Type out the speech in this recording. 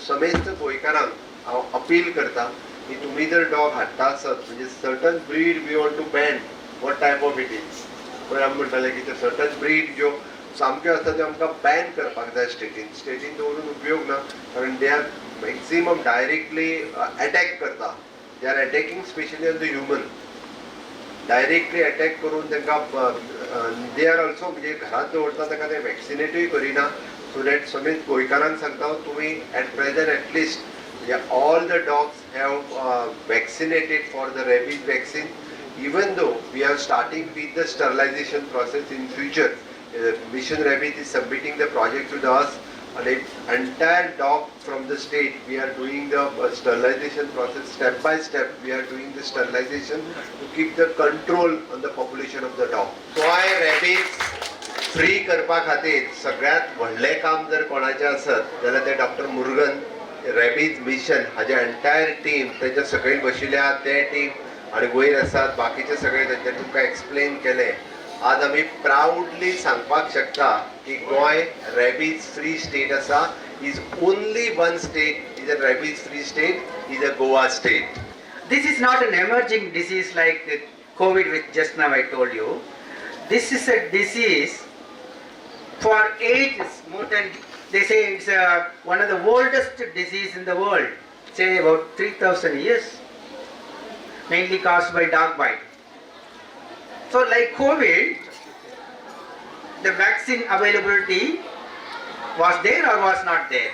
समेस्त गोंयकारांक हांव अपील करता की तुमी जर डॉग हाडटा आसत म्हणजे certain breed we want to ban what type of it is पळय आमी म्हणटाले की ते सर्टन ब्रीड ज्यो सामक्यो आसता त्यो आमकां बॅन करपाक जाय स्टेटीन दवरून उपयोग ना कारण they are maximum directly attack करता they are attacking specially on the human directly attack करून तांकां दे आर ऑल्सो म्हणजे घरांत दवरता ताका ते वॅक्सिनेटूय करिना सो दॅट समेत गोंयकारांक सांगता तुमी एट प्रेझेंट एटलिस्ट म्हणजे all the dogs have vaccinated for the rabies vaccine even though we are starting with the sterilization process in future. Mission Rabbit is submitting the project to us and the entire dog from the state we are doing the sterilization process step by step. We are doing the sterilization to keep the control on the population of the dog. So I rabbits free करपा खातीर सगळ्यात व्हडलें काम जर कोणाचें आसत जाल्यार ते डॉक्टर मुर्गन रॅबीज मिशन हाजे एंटायर टीम तेजे सकयल बशिल्ल्या ते टीम आणि वयर आसात बाकीचे सगळे तेंचे तुमकां एक्सप्लेन केले आज आमी प्राउडली सांगपाक शकता की गोंय रॅबीज फ्री स्टेट आसा is only one state is a rabies free state is a Goa state. This is not an emerging disease like COVID which just now I told you. This is a disease for ages more than they say it's one of the oldest disease in the world, say about 3,000 years, mainly caused by dog bite. So like COVID, the vaccine availability was there or was not there?